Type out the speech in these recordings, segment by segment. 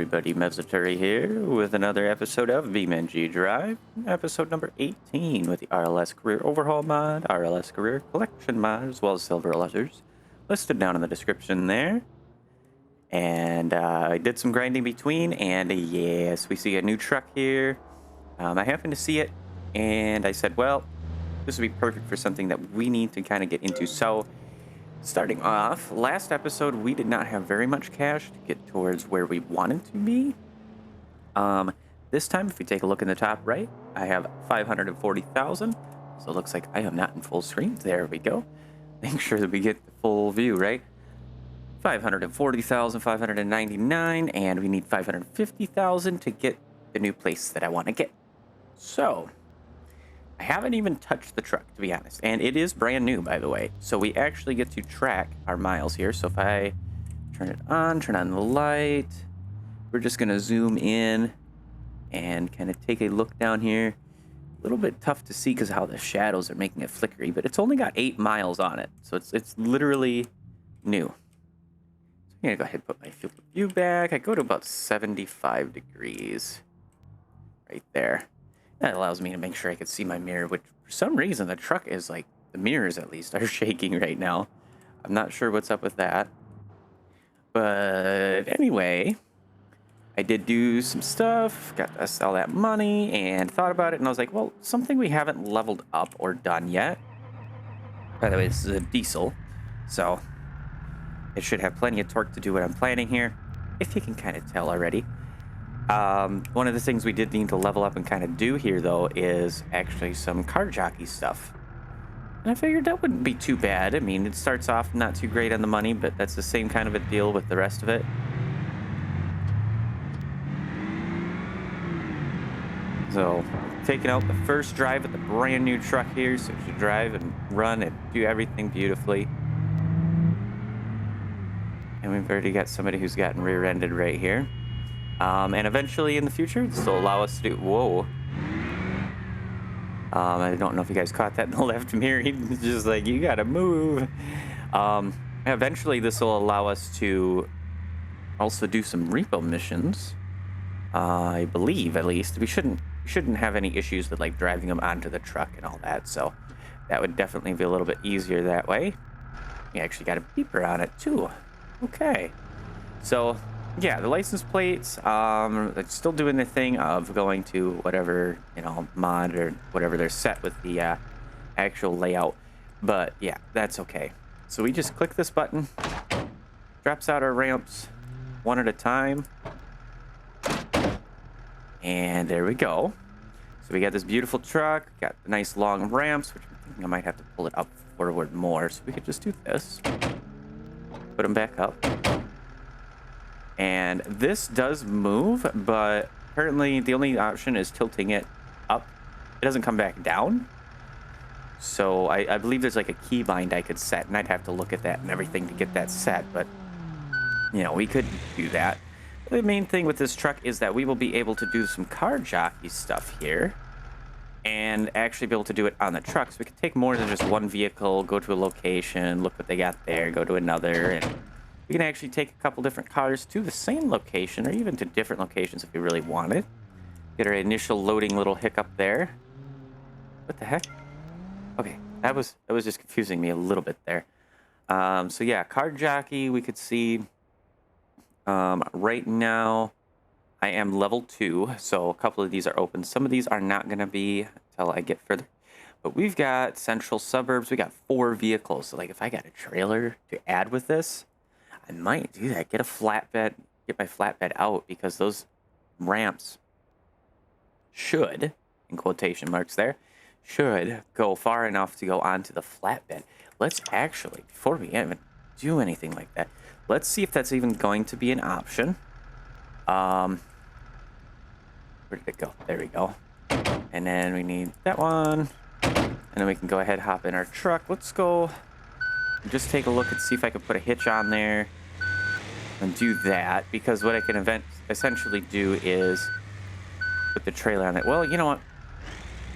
everybody, Mezzaturi here with another episode of BeamNG Drive, episode number 18 with the RLS Career Overhaul mod, RLS Career Collection mod, as well as several others listed down in the description there. And I did some grinding between, and yes, we see a new truck here. I happened to see it, and I said, well, this would be perfect for something that we need to kind of get into. So, starting off, last episode we did not have very much cash to get towards where we wanted to be. This time, if we take a look in the top right, I have 540,000. So it looks like I am not in full screen. There we go. Make sure that we get the full view, right? 540,599, and we need 550,000 to get the new place that I want to get. So I haven't even touched the truck, to be honest, and it is brand new, by the way. So we actually get to track our miles here. So if I turn on the light, we're just going to zoom in and kind of take a look down here. A little bit tough to see because how the shadows are making it flickery, but it's only got 8 miles on it. So it's literally new. So I'm going to go ahead and put my field of view back. I go to about 75 degrees right there. That allows me to make sure I can see my mirror, which for some reason the truck is like, the mirrors at least are shaking right now. I'm not sure what's up with that. But anyway, I did do some stuff, got to sell that money and thought about it. And I was like, well, something we haven't leveled up or done yet. By the way, this is a diesel, so it should have plenty of torque to do what I'm planning here, if you can kind of tell already. One of the things we did need to level up and kind of do here, though, is actually some car jockey stuff. And I figured that wouldn't be too bad. I mean, it starts off not too great on the money, but that's the same kind of a deal with the rest of it. So, taking out the first drive with the brand new truck here, so it should drive and run and do everything beautifully. And we've already got somebody who's gotten rear-ended right here. And eventually in the future, this will allow us to do... Whoa. I don't know if you guys caught that in the left mirror. He's just like, you gotta move. Eventually, this will allow us to also do some repo missions. I believe, at least. We shouldn't have any issues with, like, driving them onto the truck and all that. So that would definitely be a little bit easier that way. We actually got a beeper on it, too. Okay. So... yeah, the license plates, it's still doing the thing of going to whatever, mod or whatever they're set with the actual layout. But yeah, that's okay. So we just click this button, drops out our ramps one at a time. And there we go. So we got this beautiful truck, got the nice long ramps, which I'm thinking I might have to pull it up forward more. So we could just do this, put them back up. And this does move, but currently the only option is tilting it up. It doesn't come back down. So I believe there's like a keybind I could set, and I'd have to look at that and everything to get that set. But, we could do that. The main thing with this truck is that we will be able to do some car jockey stuff here and actually be able to do it on the truck. So we can take more than just one vehicle, go to a location, look what they got there, go to another, and... we can actually take a couple different cars to the same location or even to different locations if we really wanted. Get our initial loading little hiccup there. What the heck? Okay, that was just confusing me a little bit there. So yeah, car jockey, we could see right now I am level 2, so a couple of these are open. Some of these are not going to be until I get further. But we've got central suburbs. We got 4 vehicles. So like if I got a trailer to add with this, I might do that. Get a flatbed, get my flatbed out, because those ramps should, in quotation marks there, should go far enough to go onto the flatbed. Let's actually, before we even do anything like that, let's see if that's even going to be an option. Where did it go? There we go. And then we need that one. And then we can go ahead, hop in our truck. Let's go... just take a look and see if I can put a hitch on there and do that, because what I can essentially do is put the trailer on it. Well, you know what?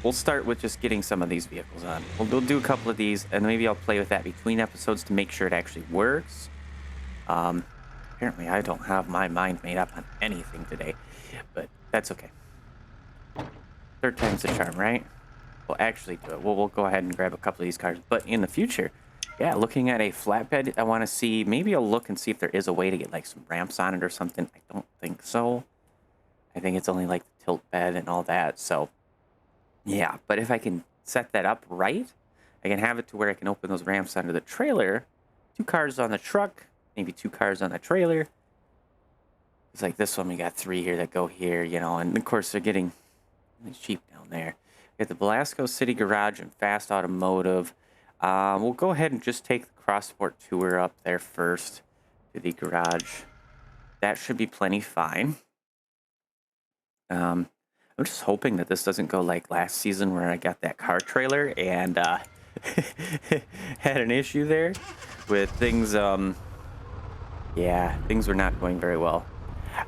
We'll start with just getting some of these vehicles on. We'll do a couple of these, and maybe I'll play with that between episodes to make sure it actually works. Apparently, I don't have my mind made up on anything today, but that's okay. Third time's the charm, right? We'll actually do it. We'll go ahead and grab a couple of these cars. But in the future, yeah, looking at a flatbed, I want to see, maybe I'll look and see if there is a way to get like some ramps on it or something. I don't think so. I think it's only like the tilt bed and all that. So yeah, but if I can set that up right, I can have it to where I can open those ramps onto the trailer. 2 cars on the truck, maybe 2 cars on the trailer. It's like this one, we got 3 here that go here, you know, and of course they're getting cheap down there. We got the Velasco City Garage and Fast Automotive. We'll go ahead and just take the Crossport Tour up there first to the garage. That should be plenty fine. I'm just hoping that this doesn't go like last season where I got that car trailer and had an issue there with things. Yeah, things were not going very well.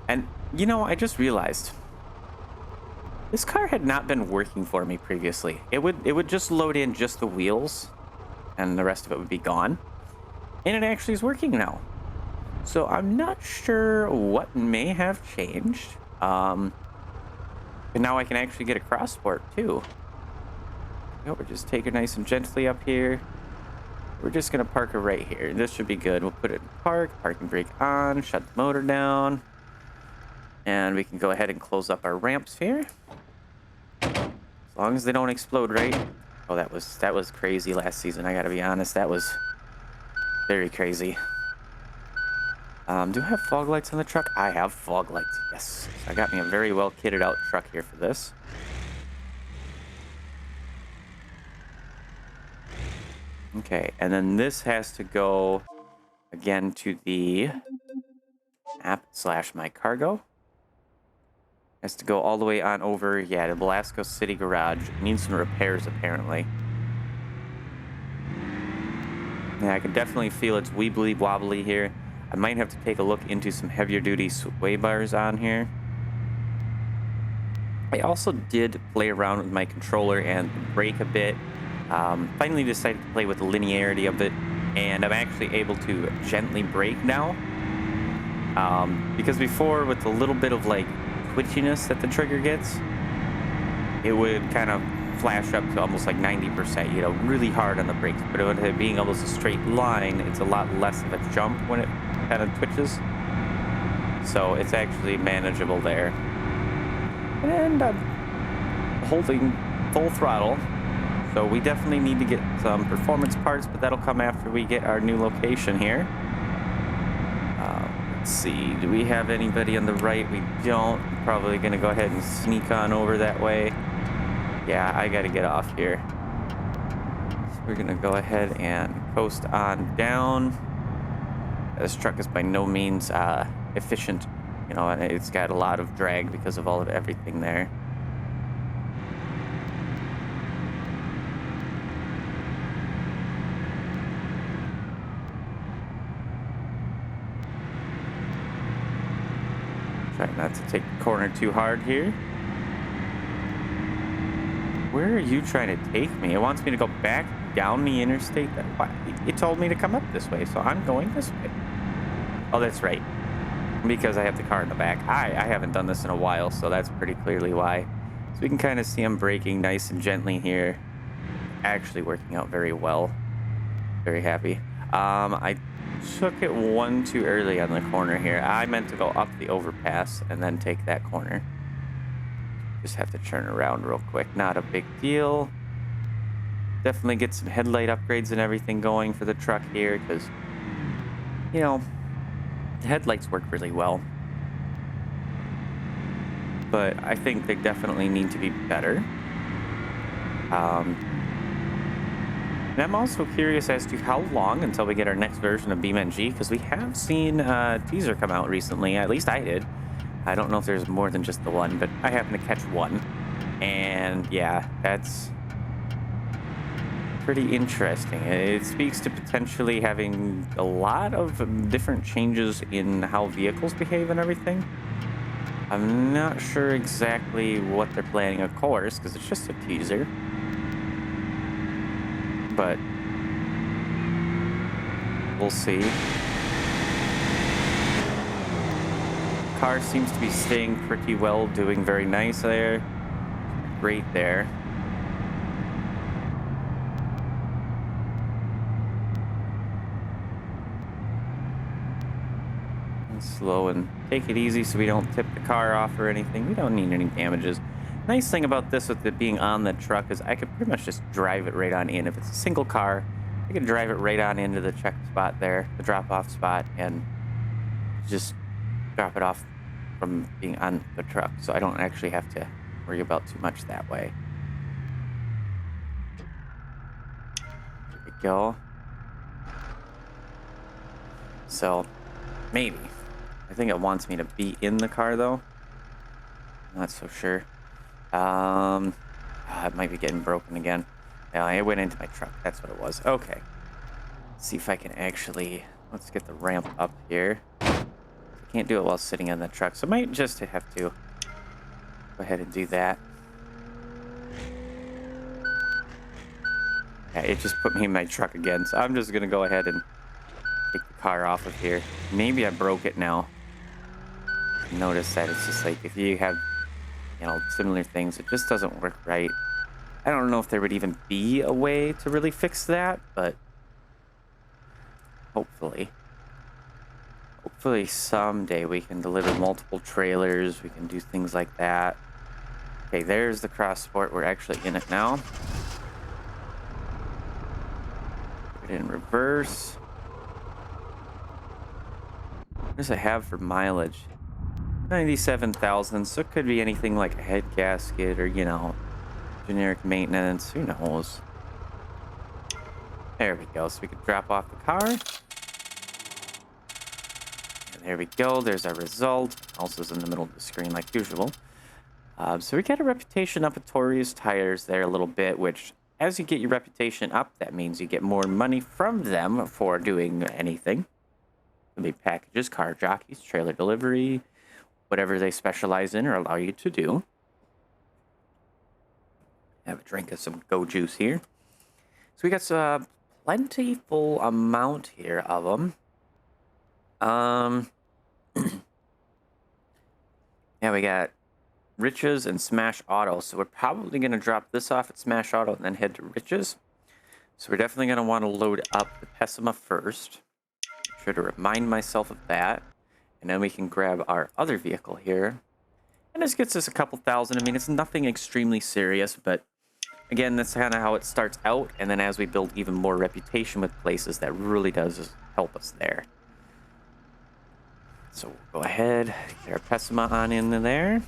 And, you know, I just realized this car had not been working for me previously. It would just load in just the wheels and the rest of it would be gone. And it actually is working now. So I'm not sure what may have changed. But now I can actually get a Crossport too. No, we're just taking nice and gently up here. We're just gonna park her right here. This should be good. We'll put it in park, parking brake on, shut the motor down. And we can go ahead and close up our ramps here. As long as they don't explode, right? Oh, that was crazy last season. I gotta be honest, that was very crazy. Do I have fog lights on the truck? I have fog lights, yes. I got me a very well kitted out truck here for this. Okay, and then this has to go again to the app/my cargo. Has to go all the way on over, yeah, to Velasco City Garage. It needs some repairs, apparently. Yeah, I can definitely feel it's weebly wobbly here. I might have to take a look into some heavier duty sway bars on here. I also did play around with my controller and the brake a bit. Finally decided to play with the linearity of it, and I'm actually able to gently brake now. Because before, with a little bit of like twitchiness that the trigger gets, it would kind of flash up to almost like 90%, you know, really hard on the brakes. But with it being almost a straight line, it's a lot less of a jump when it kind of twitches. So it's actually manageable there. And I'm holding full throttle. So we definitely need to get some performance parts, but that'll come after we get our new location here. Let's see, do we have anybody on the right? We don't. Probably gonna go ahead and sneak on over that way. Yeah, I gotta get off here. So we're gonna go ahead and coast on down. This truck is by no means efficient, you know, and it's got a lot of drag because of all of everything there. Try not to take the corner too hard here. Where are you trying to take me? It wants me to go back down the interstate. It told me to come up this way, so I'm going this way. Oh, that's right. Because I have the car in the back. I haven't done this in a while, so that's pretty clearly why. So we can kind of see I'm braking nice and gently here. Actually working out very well. Very happy. I took it one too early on the corner here. I meant to go up the overpass and then take that corner. Just have to turn around real quick. Not a big deal. Definitely get some headlight upgrades and everything going for the truck here, because, you know, the headlights work really well. But I think they definitely need to be better. And I'm also curious as to how long until we get our next version of BeamNG, because we have seen a teaser come out recently. At least I did. I don't know if there's more than just the one, but I happened to catch one. And yeah, that's pretty interesting. It speaks to potentially having a lot of different changes in how vehicles behave and everything. I'm not sure exactly what they're planning, of course, because it's just a teaser. But we'll see. car seems to be staying pretty well, doing very nice there. Great there. And slow and take it easy so we don't tip the car off or anything. We don't need any damages. Nice thing about this with it being on the truck is I could pretty much just drive it right on in. If it's a single car, I can drive it right on into the check spot there, the drop-off spot, and just drop it off from being on the truck. So I don't actually have to worry about too much that way. There we go. So maybe. I think it wants me to be in the car though. Not so sure. It might be getting broken again. Yeah, it went into my truck. That's what it was. Okay. Let's see if I can actually... Let's get the ramp up here. I can't do it while sitting in the truck, so I might just have to go ahead and do that. Yeah, it just put me in my truck again, so I'm just going to go ahead and take the car off of here. Maybe I broke it now. Notice that it's just like if you have, you know, similar things, it just doesn't work right. I don't know if there would even be a way to really fix that, but hopefully someday we can deliver multiple trailers. We can do things like that. Okay, there's the cross sport. We're actually in it now. Put it in reverse. What does it have for mileage? 97,000, so it could be anything like a head gasket or, you know, generic maintenance. Who knows? There we go. So we could drop off the car. And there we go. There's our result. Also is in the middle of the screen like usual. So we get a reputation up at Tori's Tires there a little bit, which as you get your reputation up, that means you get more money from them for doing anything. It could be packages, car jockeys, trailer delivery, whatever they specialize in or allow you to do. Have a drink of some Go Juice here. So we got a plentiful amount here of them. Yeah, we got Riches and Smash Auto. So we're probably going to drop this off at Smash Auto and then head to Riches. So we're definitely going to want to load up the Pessima first. Make sure to remind myself of that. And then we can grab our other vehicle here. And this gets us a couple thousand. I mean, it's nothing extremely serious, but again, that's kind of how it starts out. And then as we build even more reputation with places, that really does help us there. So we'll go ahead, get our Pessima on in there.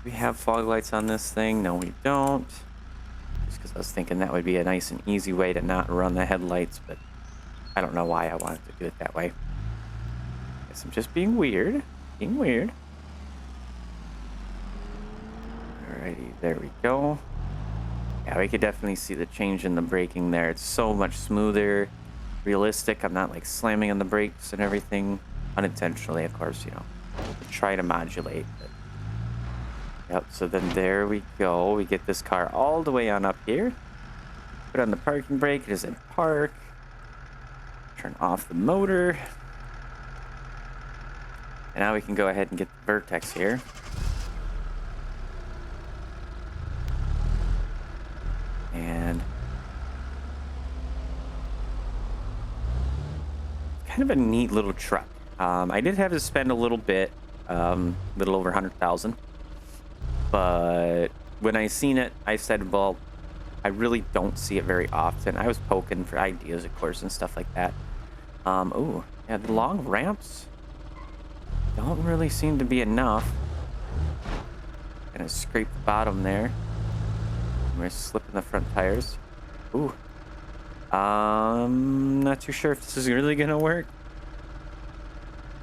We have fog lights on this thing. No, we don't. Just because I was thinking that would be a nice and easy way to not run the headlights, but I don't know why I wanted to do it that way. Guess I'm just being weird. Alrighty, there we go. Yeah, we could definitely see the change in the braking there. It's so much smoother, realistic. I'm not like slamming on the brakes and everything. Unintentionally, of course, you know. Try to modulate. But... Yep, so then there we go. We get this car all the way on up here. Put on the parking brake. It is in park. Turn off the motor. And now we can go ahead and get the Vertex here. And kind of a neat little truck. I did have to spend a little bit, little over 100,000. But when I seen it, I said, well, I really don't see it very often. I was poking for ideas, of course, and stuff like that. Oh, yeah, the long ramps don't really seem to be enough. Gonna scrape the bottom there. We're slipping the front tires. Ooh. Not too sure if this is really gonna work.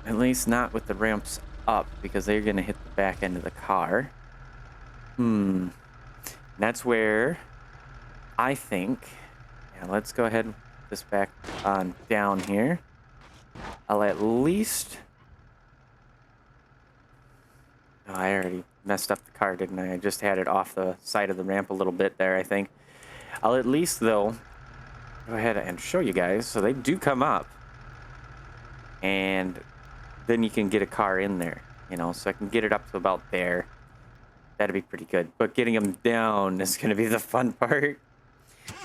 At least not with the ramps up, because they're gonna hit the back end of the car. And that's where I think, yeah, let's go ahead and put this back on down here. I'll at least... Oh, I already messed up the car, didn't I? I just had it off the side of the ramp a little bit there, I think. I'll at least, though, go ahead and show you guys. So they do come up. And then you can get a car in there, you know, so I can get it up to about there. That'd be pretty good. But getting them down is going to be the fun part.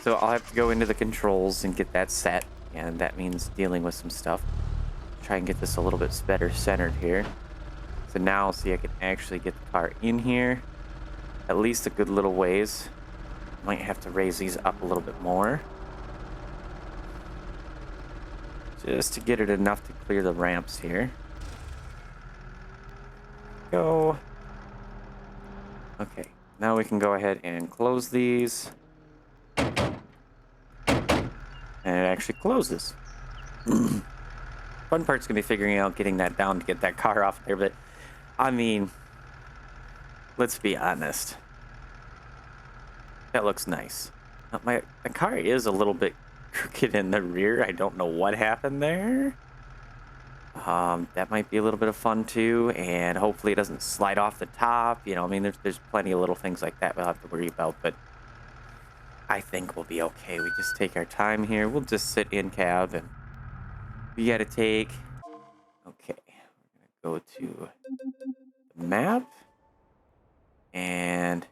So I'll have to go into the controls and get that set. And that means dealing with some stuff. Try and get this a little bit better centered here. So now, see, I can actually get the car in here. At least a good little ways. Might have to raise these up a little bit more. Just to get it enough to clear the ramps here. Go. Okay, now we can go ahead and close these. And it actually closes. Fun part's gonna be figuring out getting that down to get that car off there, but I mean, let's be honest. That looks nice. My car is a little bit crooked in the rear. I don't know what happened there. That might be a little bit of fun too, and hopefully it doesn't slide off the top. You know, I mean, there's plenty of little things like that we'll have to worry about, but I think we'll be okay. We just take our time here. We'll just sit in cab, and we gotta take. Okay, we're gonna go to the map and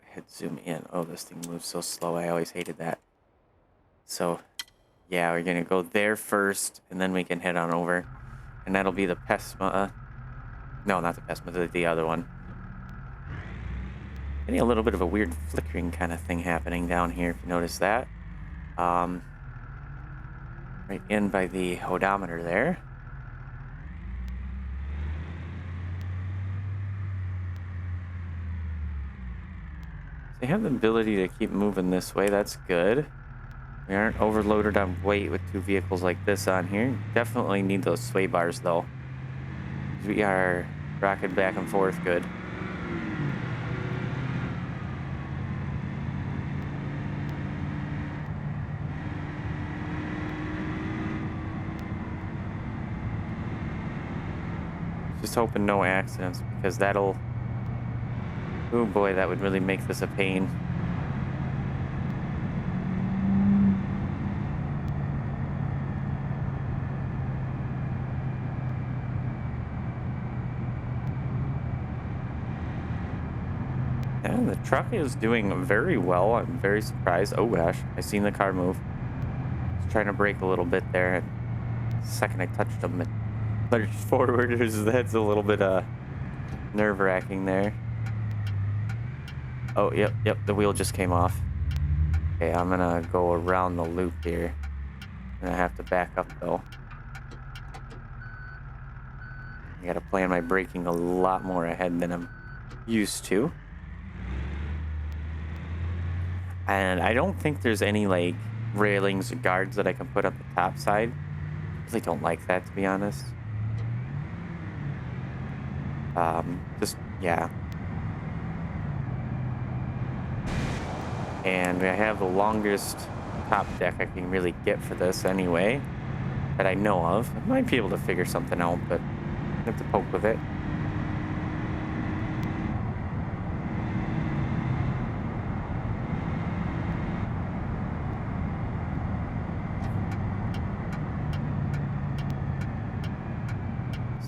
hit zoom in. Oh, this thing moves so slow. I always hated that. So. Yeah, we're gonna go there first, and then we can head on over. And that'll be the Pesma. No, not the Pesma, the other one. Getting a little bit of a weird flickering kind of thing happening down here, if you notice that. Right in by the odometer there. They have the ability to keep moving this way, that's good. We aren't overloaded on weight with two vehicles like this on here. Definitely need those sway bars though. We are rocking back and forth good. Just hoping no accidents, because that'll... Oh boy, that would really make this a pain. Yeah, the truck is doing very well. I'm very surprised. Oh gosh, I seen the car move. Just trying to brake a little bit there. The second I touched him, it lurched forward. That's a little bit nerve-wracking there. Oh, yep, the wheel just came off. Okay, I'm gonna go around the loop here. I'm gonna have to back up though. I gotta plan my braking a lot more ahead than I'm used to. And I don't think there's any like railings or guards that I can put on the top side. I really don't like that, to be honest. Just, yeah. And I have the longest top deck I can really get for this anyway, that I know of. I might be able to figure something out, but I have to poke with it.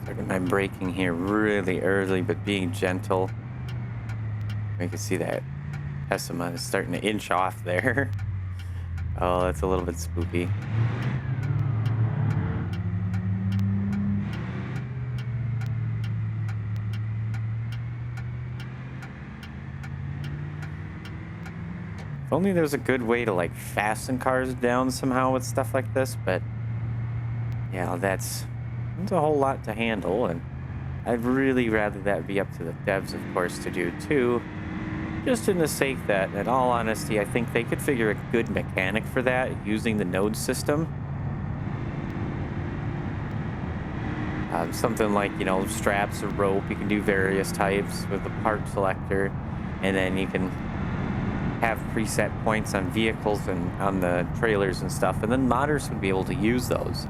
Starting my braking here really early, but being gentle. You can see that Pessima is starting to inch off there. Oh, that's a little bit spooky. If only there was a good way to like fasten cars down somehow with stuff like this, but yeah, that's a whole lot to handle, and I'd really rather that be up to the devs, of course, to do too. Just in the sake that, in all honesty, I think they could figure a good mechanic for that using the node system. Something like, you know, straps or rope. You can do various types with the part selector, and then you can have preset points on vehicles and on the trailers and stuff, and then modders would be able to use those.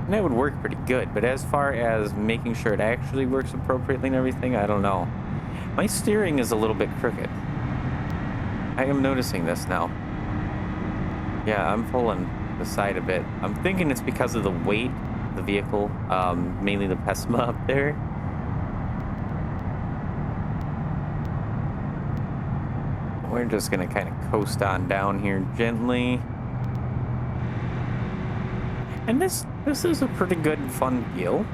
And that would work pretty good, but as far as making sure it actually works appropriately and everything, I don't know. My steering is a little bit crooked. I am noticing this now. Yeah, I'm pulling the side a bit. I'm thinking it's because of the weight the vehicle, mainly the Pessima up there. We're just gonna kind of coast on down here gently. And this is a pretty good and fun deal.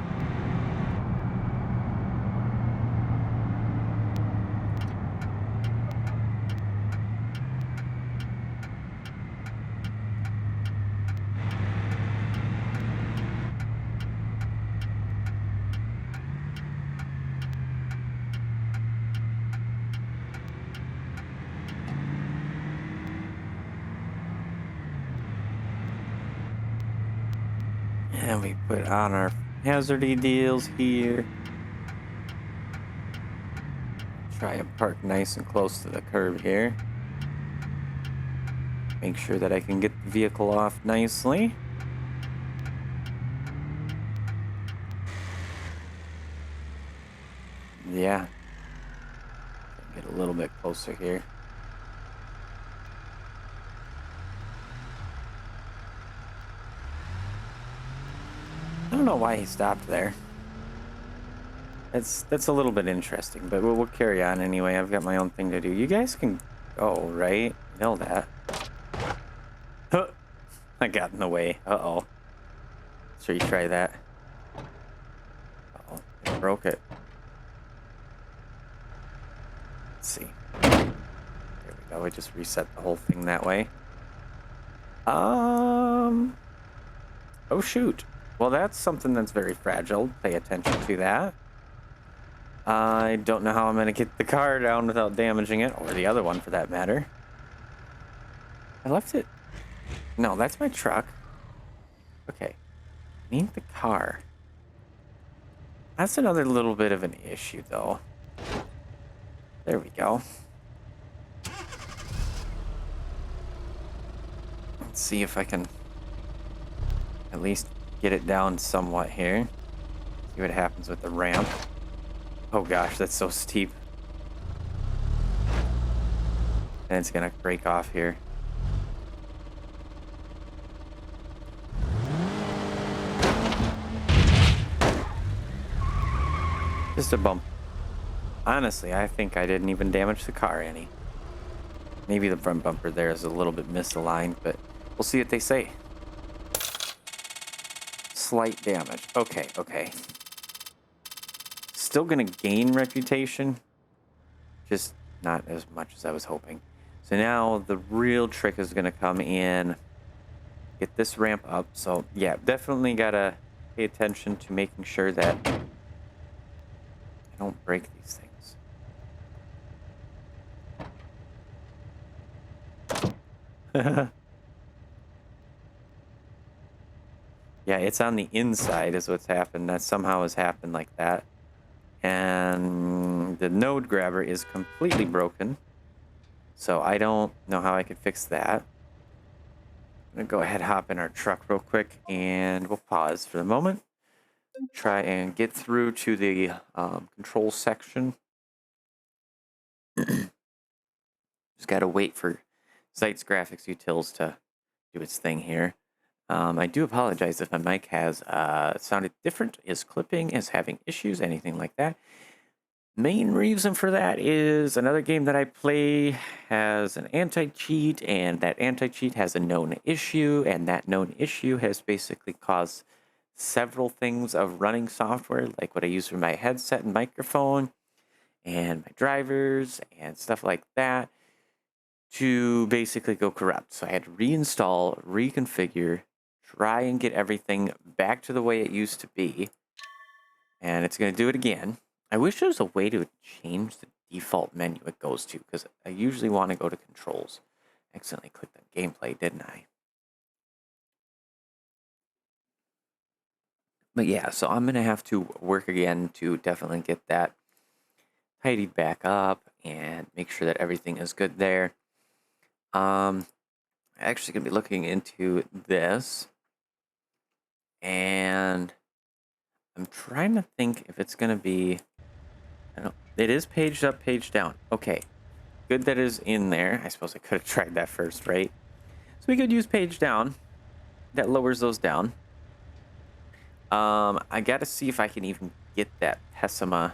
And we put on our hazardy deals here. Try and park nice and close to the curb here. Make sure that I can get the vehicle off nicely. Yeah. Get a little bit closer here. I don't know why he stopped there. That's a little bit interesting, but we'll carry on anyway. I've got my own thing to do. You guys can go, right? Know that. Huh. I got in the way. Uh-oh. Sure you try that. Uh-oh. I broke it. Let's see. There we go. I just reset the whole thing that way. Oh, shoot. Well, that's something that's very fragile. Pay attention to that. I don't know how I'm going to get the car down without damaging it, or the other one for that matter. I left it. No, that's my truck. Okay. I need the car. That's another little bit of an issue, though. There we go. Let's see if I can at least get it down somewhat here. See what happens with the ramp. Oh gosh, that's so steep. And it's gonna break off here. Just a bump. Honestly, I think I didn't even damage the car any. Maybe the front bumper there is a little bit misaligned, but we'll see what they say. Slight damage. Okay. Still gonna gain reputation, just not as much as I was hoping. So now the real trick is gonna come in, get this ramp up. So yeah, definitely gotta pay attention to making sure that I don't break these things. Yeah, it's on the inside is what's happened. That somehow has happened like that. And the node grabber is completely broken. So I don't know how I could fix that. I'm going to go ahead and hop in our truck real quick, and we'll pause for the moment. Try and get through to the control section. Just got to wait for Zeit's graphics utils to do its thing here. I do apologize if my mic has sounded different, is clipping, is having issues, anything like that. Main reason for that is another game that I play has an anti-cheat, and that anti-cheat has a known issue, and that known issue has basically caused several things of running software, like what I use for my headset and microphone, and my drivers, and stuff like that, to basically go corrupt. So I had to reinstall, reconfigure, try and get everything back to the way it used to be. And it's going to do it again. I wish there was a way to change the default menu it goes to, because I usually want to go to controls. I accidentally clicked on gameplay, didn't I? But yeah, so I'm going to have to work again to definitely get that tidied back up and make sure that everything is good there. I'm actually going to be looking into this. And I'm trying to think if it's going to be... I don't, it is paged up, paged down. Okay. Good that it is in there. I suppose I could have tried that first, right? So we could use page down. That lowers those down. I gotta see if I can even get that Pessima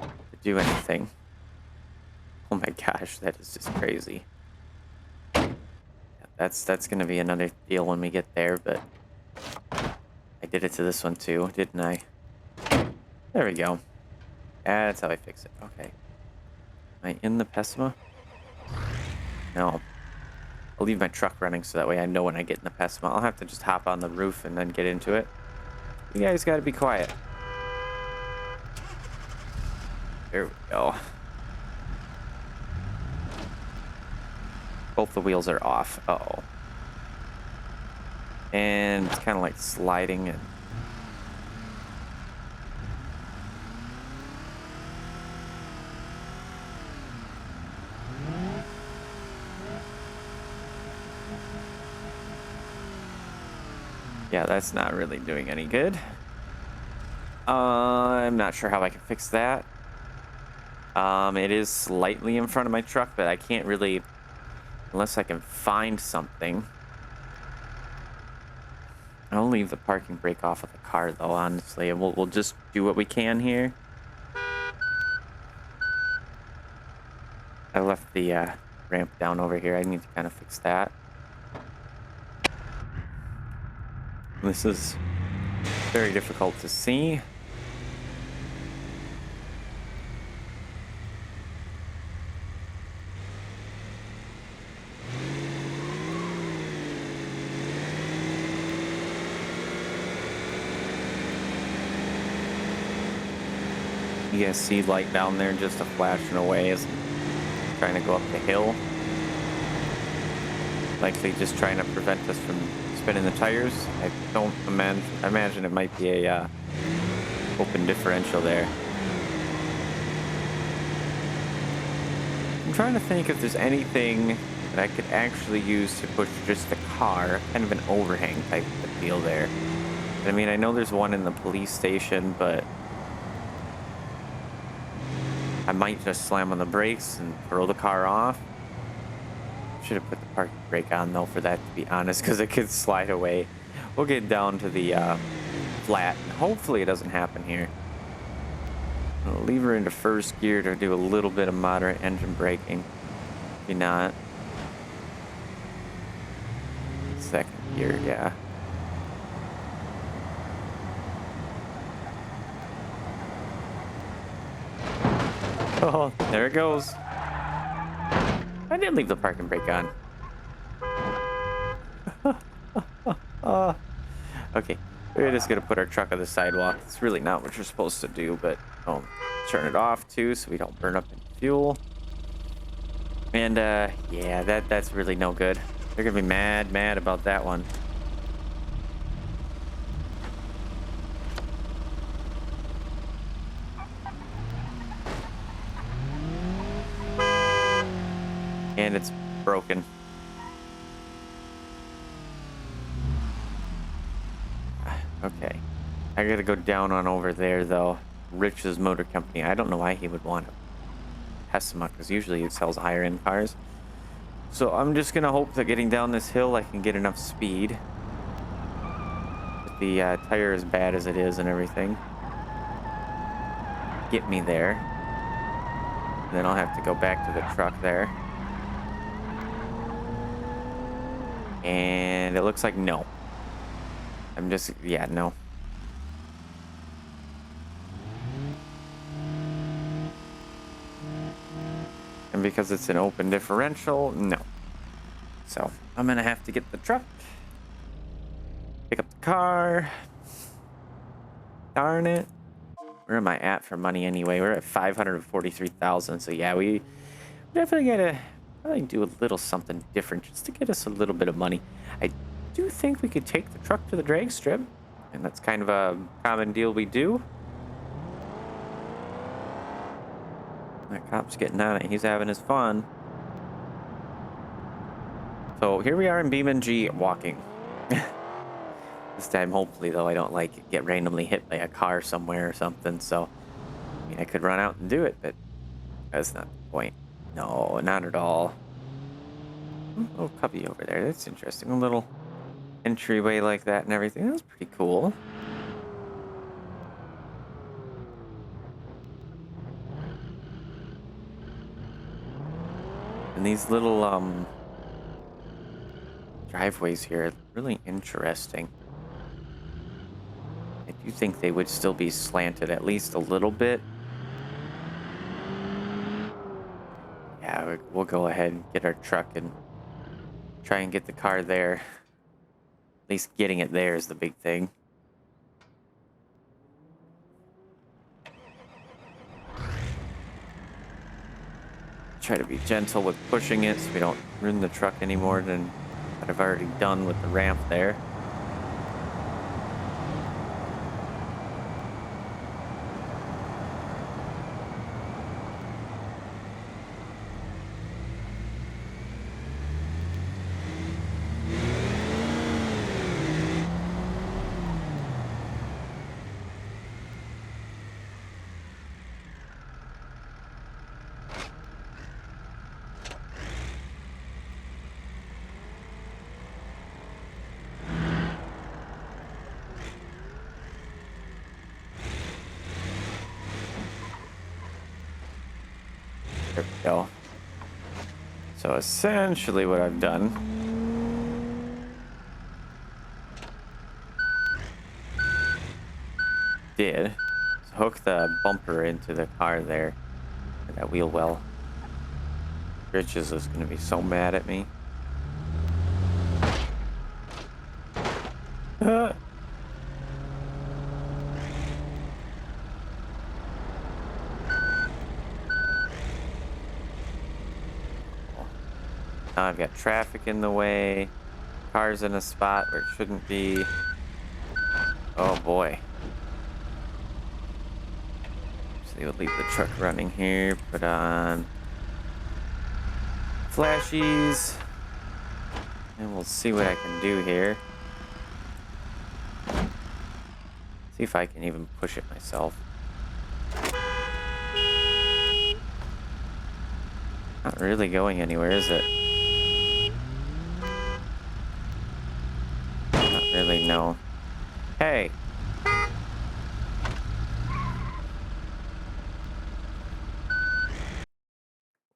to do anything. Oh my gosh, that is just crazy. Yeah, that's gonna be another deal when we get there, but I did it to this one too, didn't I? There we go. That's how I fix it. Okay. Am I in the Pessima? No. I'll leave my truck running so that way I know when I get in the Pessima. I'll have to just hop on the roof and then get into it. You guys gotta be quiet. There we go. Both the wheels are off. Uh-oh. And it's kind of like sliding and yeah, that's not really doing any good. I'm not sure how I can fix that. It is slightly in front of my truck, but I can't really, unless I can find something. I'll leave the parking brake off of the car, though, honestly, and we'll just do what we can here. I left the ramp down over here. I need to kind of fix that. This is very difficult to see. You guys see light down there just a flashing away as I'm trying to go up the hill. Likely just trying to prevent us from spinning the tires. I don't imagine it might be a open differential there. I'm trying to think if there's anything that I could actually use to push just the car, kind of an overhang type of deal there. I mean, I know there's one in the police station, but I might just slam on the brakes and throw the car off. Should have put the parking brake on, though, for that, to be honest, because it could slide away. We'll get down to the flat, and hopefully it doesn't happen here. I'll leave her into first gear to do a little bit of moderate engine braking. Maybe not. Second gear, yeah. Oh, there it goes. I did leave the parking brake on. Okay, we're just gonna put our truck on the sidewalk. It's really not what you're supposed to do, but turn it off too so we don't burn up in fuel. And yeah, that's really no good. They're gonna be mad about that one. And it's broken. Okay. I gotta go down on over there, though. Rich's Motor Company. I don't know why he would want a Pessima, because usually it sells higher-end cars. So I'm just gonna hope that getting down this hill I can get enough speed. With the tire as bad as it is and everything. Get me there. And then I'll have to go back to the truck there. And it looks like no. Yeah, no. And because it's an open differential, no. So I'm gonna have to get the truck, pick up the car. Darn it. Where am I at for money anyway? We're at 543,000. So yeah, we definitely gotta probably do a little something different just to get us a little bit of money. I do think we could take the truck to the drag strip, and that's kind of a common deal we do. That cop's getting on it. He's having his fun. So here we are in BeamNG walking. This time, hopefully, though, I don't get randomly hit by a car somewhere or something. So, I mean, I could run out and do it, but that's not the point. No, not at all. Oh, cubby over there. That's interesting. A little entryway like that and everything. That's pretty cool. And these little driveways here are really interesting. I do think they would still be slanted at least a little bit. Yeah, we'll go ahead and get our truck and try and get the car there. At least getting it there is the big thing. Try to be gentle with pushing it so we don't ruin the truck any more than what I've already done with the ramp there. There we go. So essentially what I've done is hook the bumper into the car there. That wheel well. Bridges is going to be so mad at me. Now I've got traffic in the way. Cars in a spot where it shouldn't be. Oh boy. So we'll leave the truck running here. Put on flashies. And we'll see what I can do here. See if I can even push it myself. Not really going anywhere, is it? Not really, no. Hey!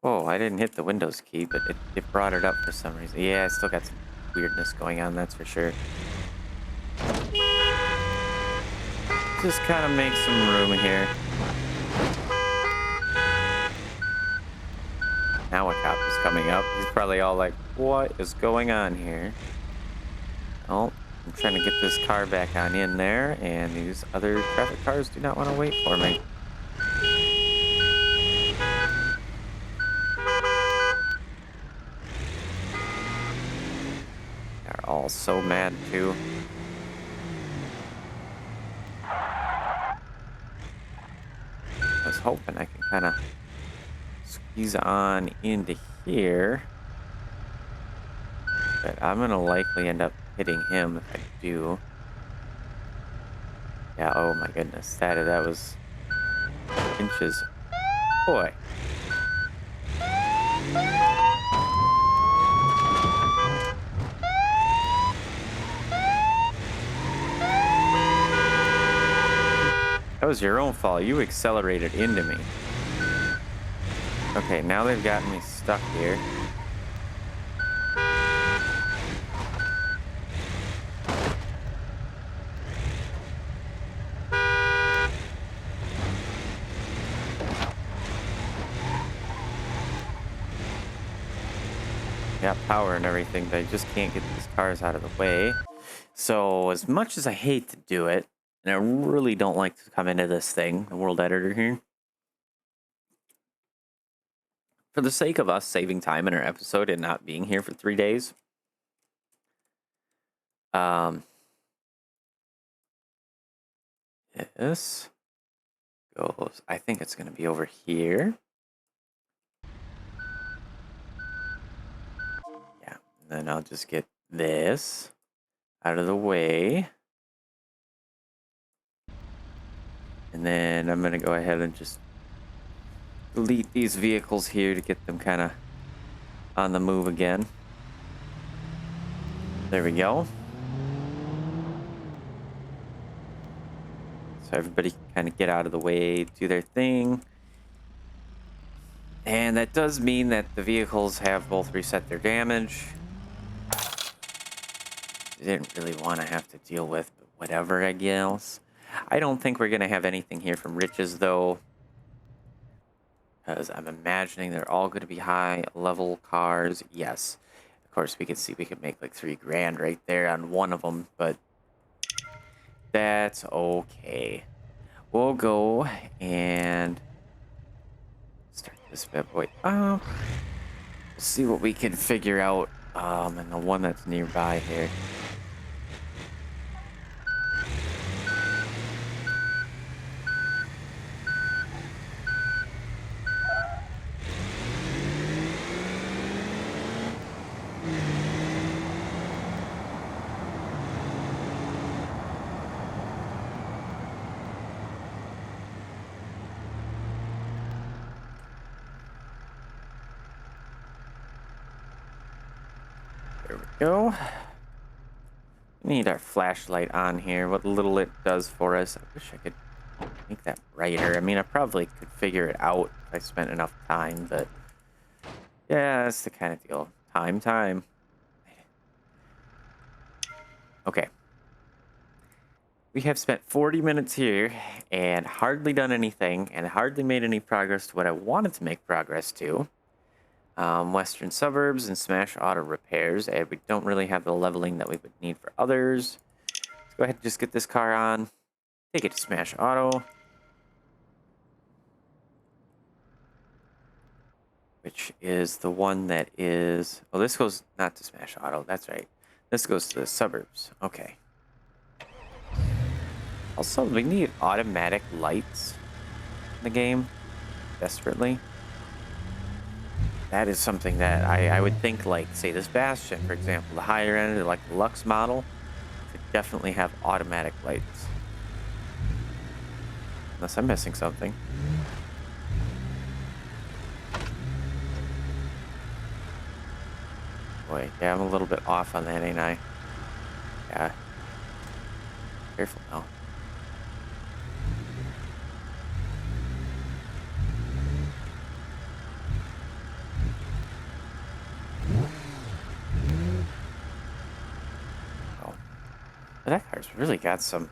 Whoa, I didn't hit the Windows key, but it brought it up for some reason. Yeah, I still got some weirdness going on, that's for sure. Just kind of make some room here. Now a cop is coming up. He's probably all like, what is going on here? Oh, I'm trying to get this car back on in there, and these other traffic cars do not want to wait for me. They're all so mad too. I was hoping I can kind of squeeze on into here, but I'm gonna likely end up hitting him if I do. Yeah, oh my goodness, that was inches. Boy. That was your own fault. You accelerated into me. Okay, now they've gotten me stuck here. Got power and everything, but I just can't get these cars out of the way. So as much as I hate to do it, and I really don't like to come into this thing, the world editor here, for the sake of us saving time in our episode and not being here for 3 days, this goes, I think it's going to be over here. Yeah, and then I'll just get this out of the way. And then I'm going to go ahead and just delete these vehicles here to get them kind of on the move again. There we go. So everybody can kind of get out of the way, do their thing. And that does mean that the vehicles have both reset their damage. Didn't really want to have to deal with, but whatever, I guess. I don't think we're going to have anything here from riches, though, because I'm imagining they're all going to be high-level cars. Yes. Of course, we could see we could make like 3 grand right there on one of them, but that's okay. We'll go and start this bad boy up. We'll see what we can figure out in the one that's nearby here. There we go. We need our flashlight on here. What little it does for us. I wish I could make that brighter. I mean, I probably could figure it out if I spent enough time, but yeah, that's the kind of deal. Time. Okay. We have spent 40 minutes here and hardly done anything and hardly made any progress to what I wanted to make progress to. Western suburbs and smash auto repairs, and we don't really have the leveling that we would need for others. Let's go ahead and just get this car on. Take it to smash auto, which is the one that is... Oh, this goes not to smash auto. That's right. This goes to the suburbs. Okay. Also, we need automatic lights in the game desperately. That is something that I would think, like, say, this Bastion, for example, the higher end, like the Lux model, should definitely have automatic lights. Unless I'm missing something. Boy, yeah, I'm a little bit off on that, ain't I? Yeah. Careful now. That car's really got some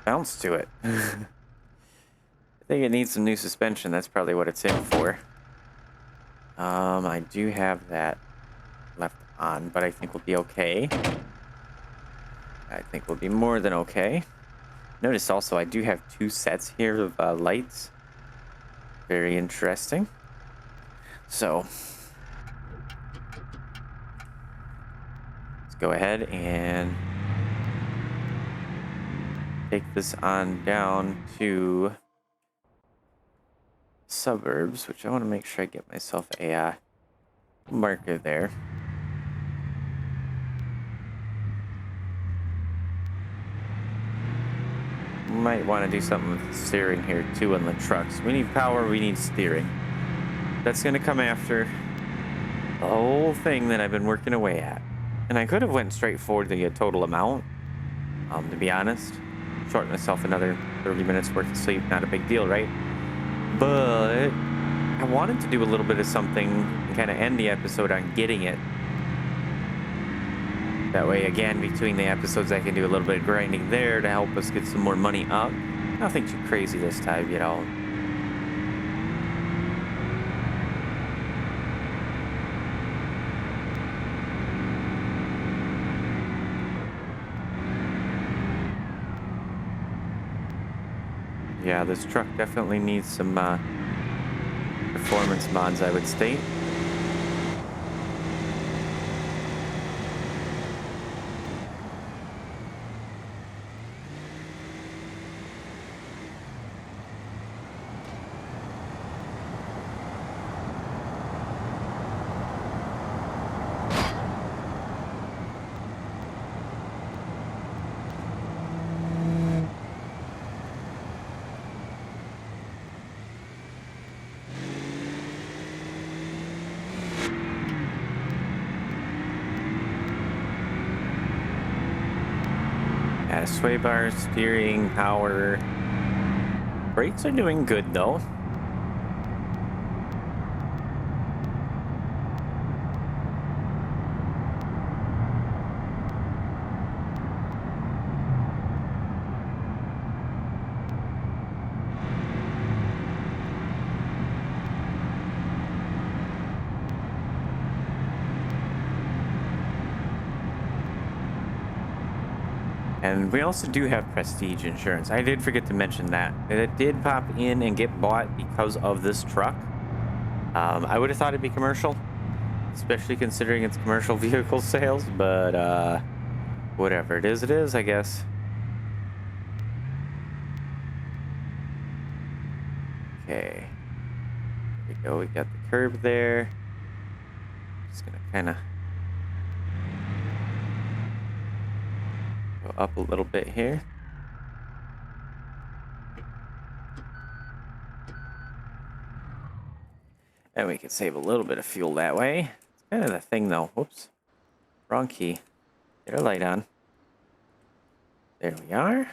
bounce to it. I think it needs some new suspension. That's probably what it's in for. I do have that left on, but I think we'll be okay. I think we'll be more than okay. Notice also I do have 2 sets here of lights. Very interesting. So let's go ahead and take this on down to suburbs, which I want to make sure I get myself a marker there. Might want to do something with the steering here too on the trucks. We need power, we need steering. That's going to come after the whole thing that I've been working away at. And I could have went straight for the total amount, to be honest. Short myself another 30 minutes worth of sleep, not a big deal, right? But I wanted to do a little bit of something and kind of end the episode on getting it. That way, again, between the episodes, I can do a little bit of grinding there to help us get some more money up. Nothing too crazy this time, you know. Yeah, this truck definitely needs some performance mods, I would state. Yeah, sway bar, steering, power. Brakes are doing good though. And we also do have prestige insurance. I did forget to mention that. It did pop in and get bought because of this truck. I would have thought it'd be commercial, especially considering it's commercial vehicle sales, but whatever it is, I guess. Okay. There we go. We got the curb there. Just gonna kind of go up a little bit here. And we can save a little bit of fuel that way. It's kind of the thing though. Whoops. Wrong key. Get our light on. There we are.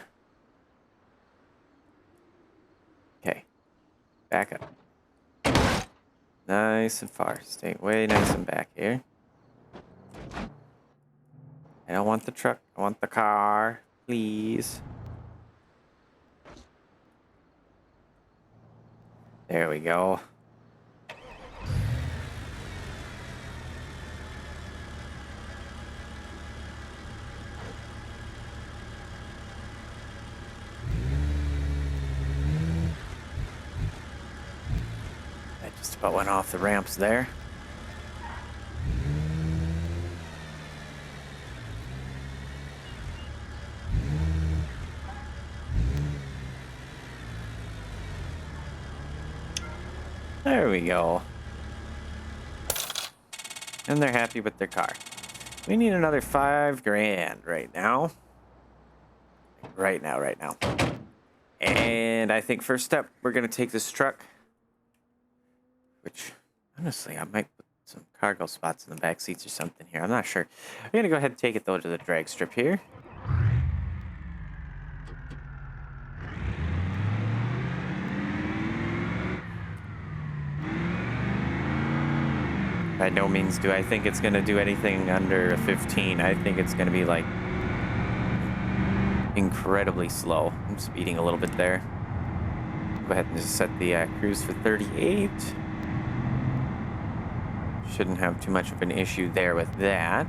Okay. Back up. Nice and far. Stay way nice and back here. I don't want the truck. I want the car. Please. There we go. That just about went off the ramps there. There we go. And they're happy with their car. We need another $5 grand right now. Right now. And I think first step, we're going to take this truck. Which, honestly, I might put some cargo spots in the back seats or something here. I'm not sure. I'm going to go ahead and take it, though, to the drag strip here. By no means do I think it's going to do anything under a 15. I think it's going to be, like, incredibly slow. I'm speeding a little bit there. Go ahead and just set the cruise for 38. Shouldn't have too much of an issue there with that.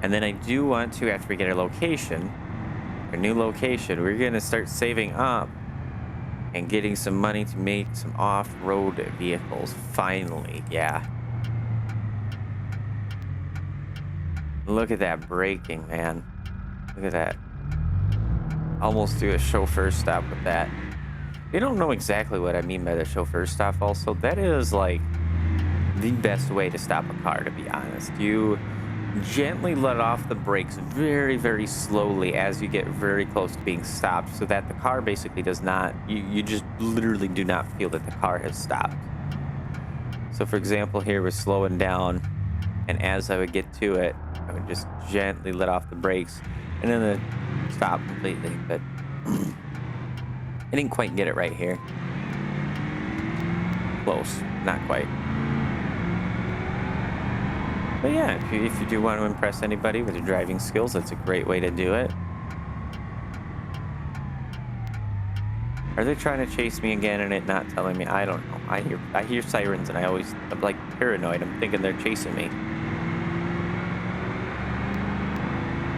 And then I do want to, after we get our location, our new location, we're going to start saving up and getting some money to make some off-road vehicles. Finally, yeah. Look at that braking, man. Look at that. Almost do a chauffeur stop with that. You don't know exactly what I mean by the chauffeur stop also. That is like the best way to stop a car, to be honest. You gently let off the brakes very, very slowly as you get very close to being stopped so that the car basically does not, you just literally do not feel that the car has stopped. So for example, here we're slowing down, and as I would get to it, I would just gently let off the brakes and then it stopped completely, but I didn't quite get it right here. Close, not quite. But yeah, if you do want to impress anybody with your driving skills, that's a great way to do it. Are they trying to chase me again and it not telling me? I don't know. I hear sirens and I'm like paranoid. I'm thinking they're chasing me.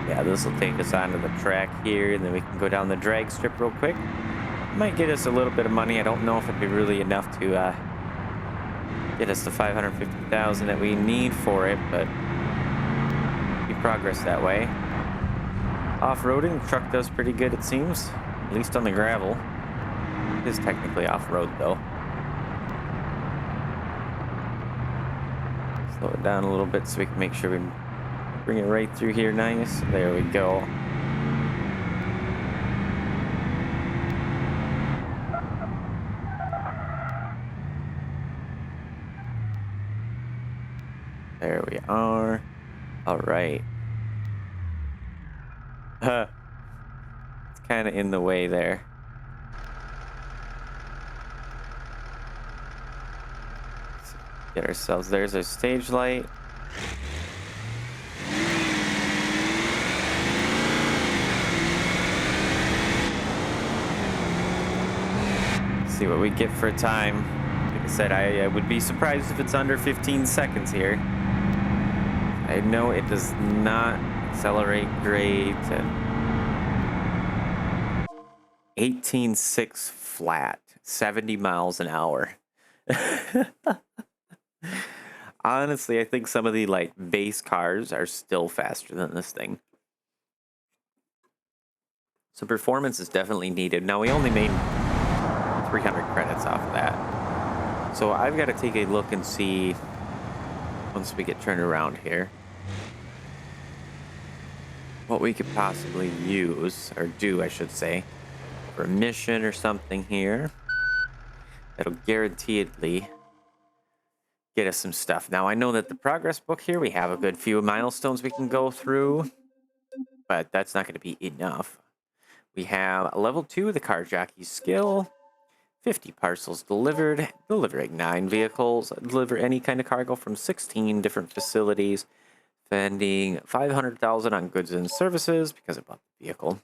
Yeah, this will take us onto the track here, and then we can go down the drag strip real quick. Might get us a little bit of money. I don't know if it'd be really enough to get us the $550,000 that we need for it, but we progress that way. Off-roading, the truck does pretty good, it seems, at least on the gravel. It is technically off-road, though. Slow it down a little bit so we can make sure we bring it right through here nice. There we go. There we are. All right. It's kind of in the way there. Let's get ourselves, there's our stage light. See what we get for a time. Like I said, I would be surprised if it's under 15 seconds here. I know it does not accelerate great, and 18.6 flat, 70 miles an hour. Honestly, I think some of the like base cars are still faster than this thing. So performance is definitely needed. Now we only made 300 credits off of that. So I've got to take a look and see once we get turned around here what we could possibly use, or do I should say, for a mission or something here that'll guaranteedly get us some stuff. Now I know that the progress book here, we have a good few milestones we can go through, but that's not going to be enough. We have level 2, the car jockey skill, 50 parcels delivered, delivering 9 vehicles, deliver any kind of cargo from 16 different facilities, spending 500,000 on goods and services because I bought the vehicle,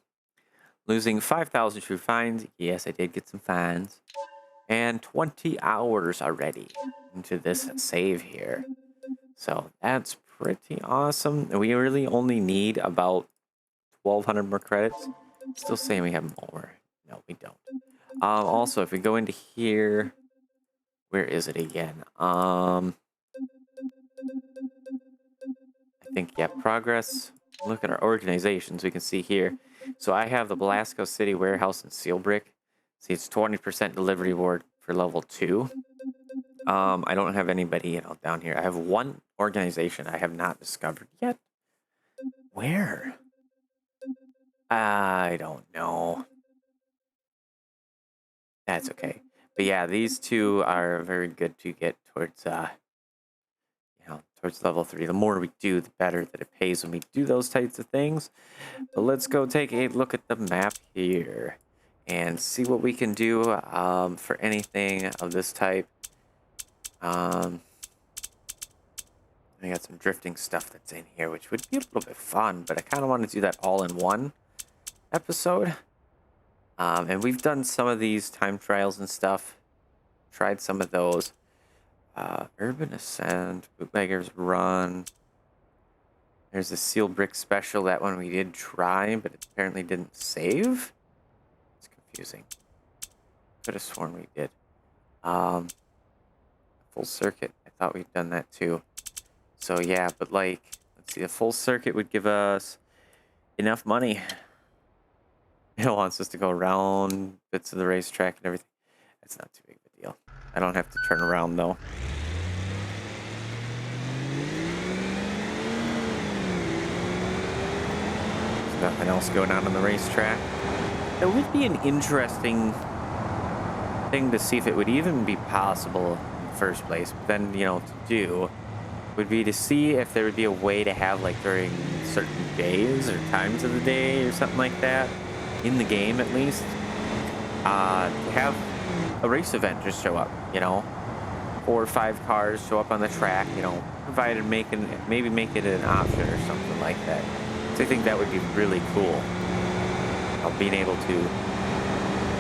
losing 5,000 through fines. Yes, I did get some fines, and 20 hours already into this save here. So that's pretty awesome. We really only need about 1,200 more credits. Still saying we have more. No, we don't. Also, if we go into here, where is it again? I think, yeah, progress. Look at our organizations. We can see here. So I have the Velasco City Warehouse and Seal Brick. See, it's 20% delivery reward for level 2. I don't have anybody, down here. I have one organization I have not discovered yet. Where? I don't know. That's okay. But yeah, these two are very good to get towards, towards level 3. The more we do, the better that it pays when we do those types of things. But let's go take a look at the map here and see what we can do for anything of this type. I got some drifting stuff that's in here, which would be a little bit fun, but I kind of want to do that all in one episode. And we've done some of these time trials and stuff. Tried some of those. Urban Ascent, Bootleggers Run. There's a Seal Brick Special. That one we did try, but it apparently didn't save. It's confusing. Could have sworn we did. Full Circuit. I thought we'd done that too. So yeah, but like, let's see. A Full Circuit would give us enough money. It wants us to go around bits of the racetrack and everything. That's not too big of a deal. I don't have to turn around though. There's nothing else going on the racetrack. It would be an interesting thing to see if it would even be possible in the first place. But then, to do would be to see if there would be a way to have, like, during certain days or times of the day or something like that, in the game at least, to have a race event just show up, 4 or 5 cars show up on the track, provided maybe make it an option or something like that. So I think that would be really cool, being able to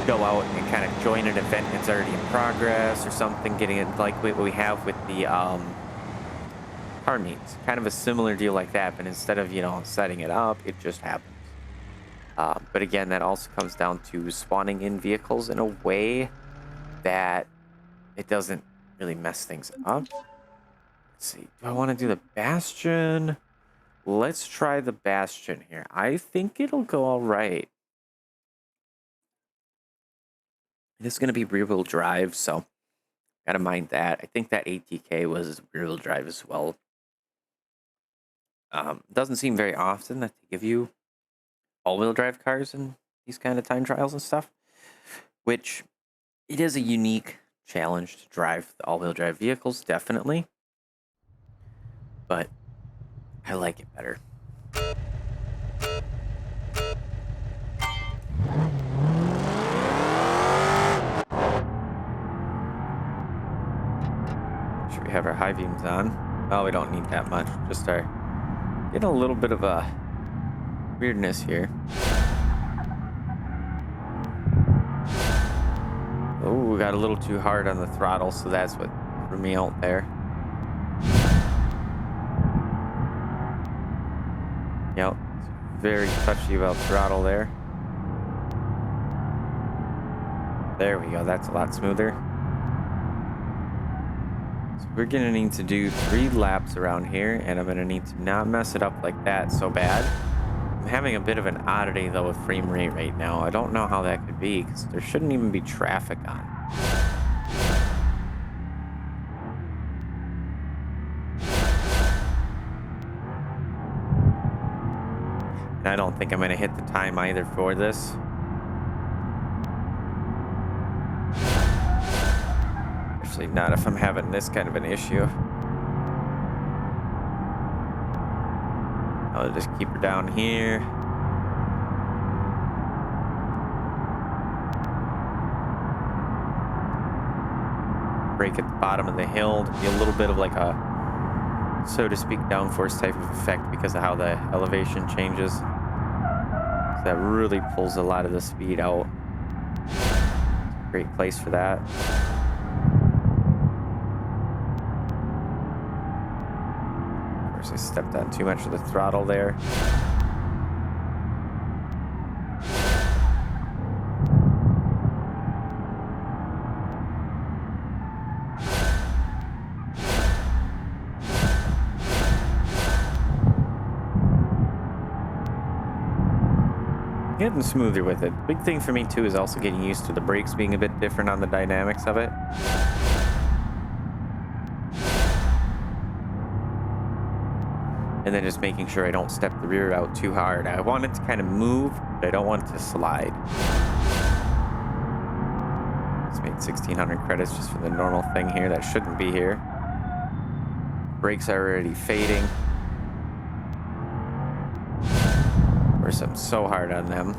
go out and kind of join an event that's already in progress or something, getting it like what we have with the car meets, kind of a similar deal like that, but instead of setting it up, it just happens. But again, that also comes down to spawning in vehicles in a way that it doesn't really mess things up. Let's see. Do I want to do the Bastion? Let's try the Bastion here. I think it'll go all right. It is going to be rear-wheel drive, so gotta mind that. I think that ATK was rear-wheel drive as well. Doesn't seem very often that they give you all-wheel drive cars in these kind of time trials and stuff, which it is a unique challenge to drive the all-wheel drive vehicles, definitely, but I like it better. Should we have our high beams on? Oh, we don't need that much. Just our getting a little bit of a weirdness here. Oh, we got a little too hard on the throttle, so that's what threw me out there. Yep, it's very touchy about throttle there. There we go. That's a lot smoother. So we're going to need to do 3 laps around here, and I'm going to need to not mess it up like that so bad. I'm having a bit of an oddity, though, with frame rate right now. I don't know how that could be, because there shouldn't even be traffic on. And I don't think I'm going to hit the time either for this. Actually, not if I'm having this kind of an issue. I'll just keep her down here. Brake at the bottom of the hill to be a little bit of like a, so to speak, downforce type of effect because of how the elevation changes. So that really pulls a lot of the speed out. Great place for that. Of course, I stepped on too much of the throttle there. Getting smoother with it. Big thing for me too is also getting used to the brakes being a bit different on the dynamics of it. And then just making sure I don't step the rear out too hard. I want it to kind of move, but I don't want it to slide. Just made 1,600 credits just for the normal thing here. That shouldn't be here. Brakes are already fading. Of course, I'm so hard on them.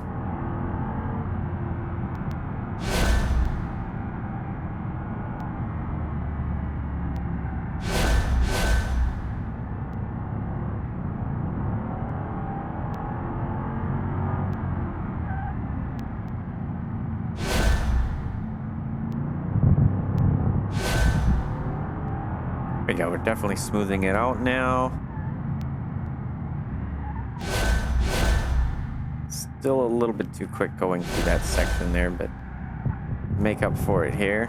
There we go, we're definitely smoothing it out now. Still a little bit too quick going through that section there, but make up for it here.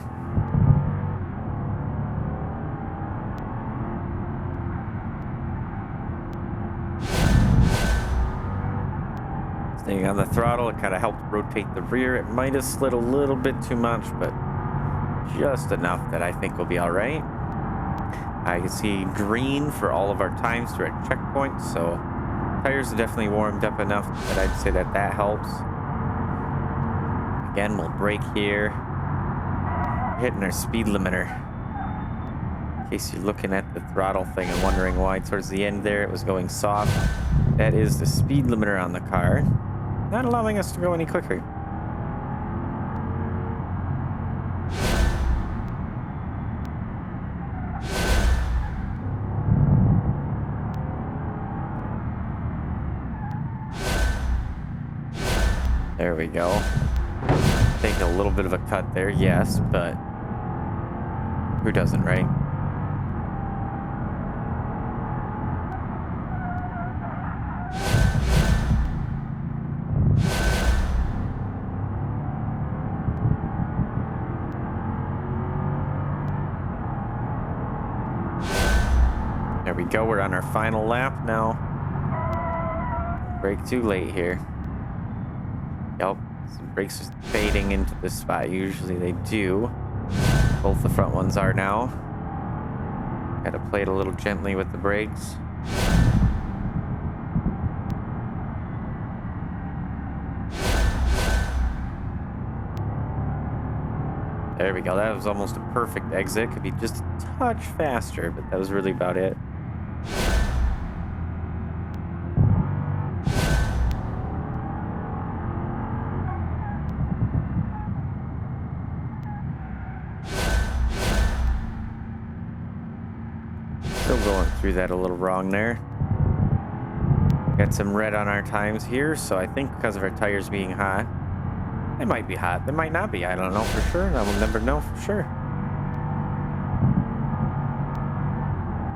Staying on the throttle, it kind of helped rotate the rear. It might have slid a little bit too much, but just enough that I think will be all right. I can see green for all of our times through at checkpoints, so tires are definitely warmed up enough that I'd say that that helps. Again, we'll brake here. We're hitting our speed limiter. In case you're looking at the throttle thing and wondering why towards the end there it was going soft. That is the speed limiter on the car, not allowing us to go any quicker. There we go. Taking a little bit of a cut there, yes, but who doesn't, right? There we go, we're on our final lap now. Brake too late here. Yep, some brakes are fading into this spot. Usually they do. Both the front ones are now. Gotta play it a little gently with the brakes. There we go. That was almost a perfect exit. Could be just a touch faster, but that was really about it. Threw that a little wrong there. Got some red on our times here, so I think because of our tires being hot, they might be hot. They might not be. I don't know for sure. I will never know for sure.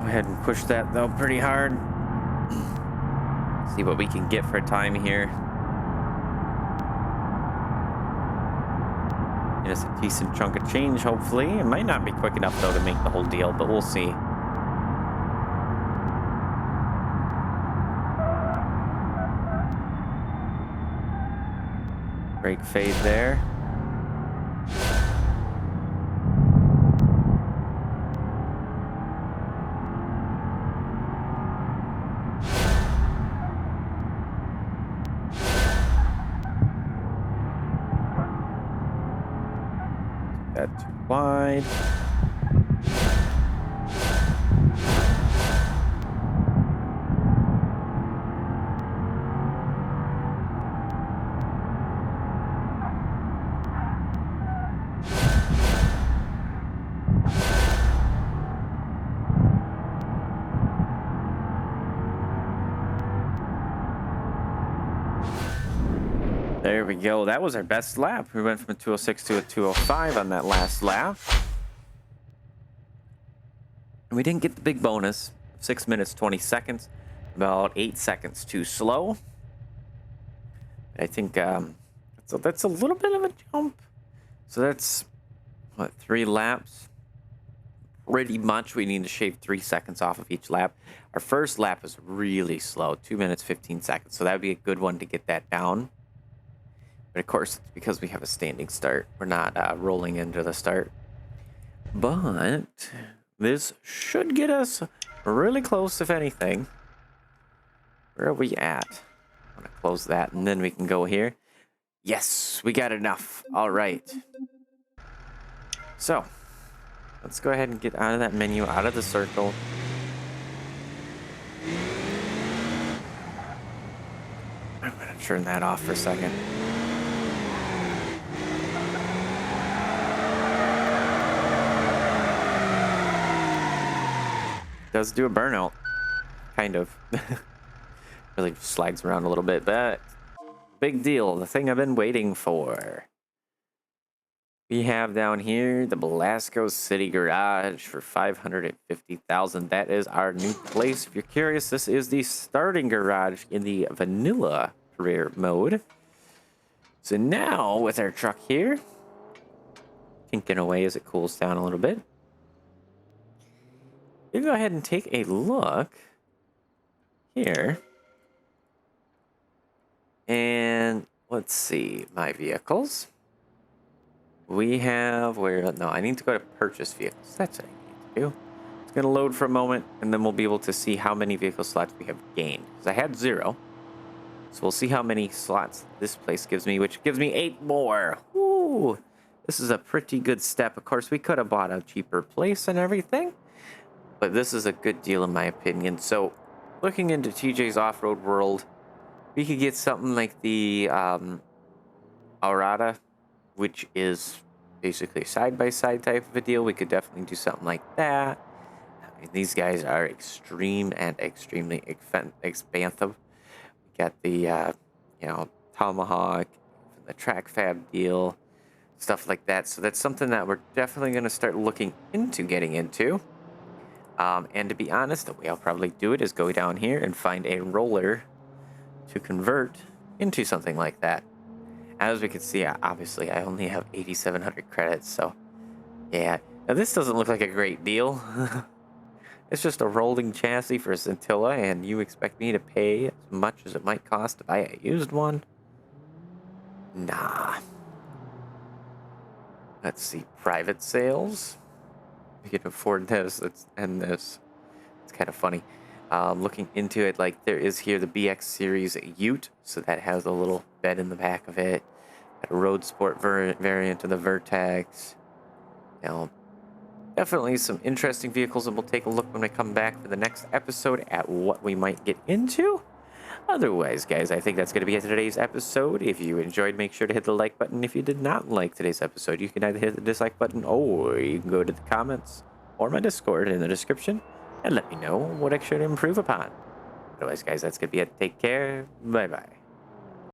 Go ahead and push that though pretty hard. See what we can get for a time here. Get us a decent chunk of change, hopefully. It might not be quick enough, though, to make the whole deal, but we'll see. Brake fade there. That too wide. There we go. That was our best lap. We went from a 206 to a 205 on that last lap. And we didn't get the big bonus. 6 minutes, 20 seconds. About 8 seconds too slow. I think that's a little bit of a jump. So that's, what, 3 laps? Pretty much we need to shave 3 seconds off of each lap. Our first lap was really slow. 2 minutes, 15 seconds. So that would be a good one to get that down. But of course, it's because we have a standing start. We're not rolling into the start. But this should get us really close, if anything. Where are we at? I'm going to close that, and then we can go here. Yes, we got enough. All right. So, let's go ahead and get out of that menu, out of the circle. I'm going to turn that off for a second. Does do a burnout, kind of. Really slides around a little bit, but big deal. The thing I've been waiting for. We have down here the Belasco City Garage for $550,000. That is our new place. If you're curious, this is the starting garage in the vanilla career mode. So now with our truck here, tinking away as it cools down a little bit. You go ahead and take a look here. And let's see, my vehicles. We have no, I need to go to purchase vehicles. That's what I need to do. It's going to load for a moment, and then we'll be able to see how many vehicle slots we have gained. Because I had 0. So we'll see how many slots this place gives me, which gives me 8 more. Woo! This is a pretty good step. Of course, we could have bought a cheaper place and everything. But this is a good deal in my opinion. So looking into TJ's off-road world, we could get something like the Aurata, which is basically a side-by-side type of a deal. We could definitely do something like that. I mean, these guys are extreme and extremely expansive. We got the, Tomahawk, the track fab deal, stuff like that. So that's something that we're definitely going to start looking into getting into. And to be honest, the way I'll probably do it is go down here and find a roller to convert into something like that. As we can see, obviously, I only have 8,700 credits, so yeah. Now, this doesn't look like a great deal. It's just a rolling chassis for a Scintilla, and you expect me to pay as much as it might cost to buy a used one? Nah. Let's see, private sales. We can afford this and this. It's kind of funny. Looking into it, like there is here the BX Series Ute, so that has a little bed in the back of it. Got a road sport variant of the Vertex. Definitely some interesting vehicles, and we'll take a look when we come back for the next episode at what we might get into. Otherwise, guys, I think that's going to be it for today's episode. If you enjoyed, make sure to hit the like button. If you did not like today's episode, you can either hit the dislike button, or you can go to the comments or my Discord in the description and let me know what I should improve upon. Otherwise, guys, that's going to be it. Take care. Bye-bye.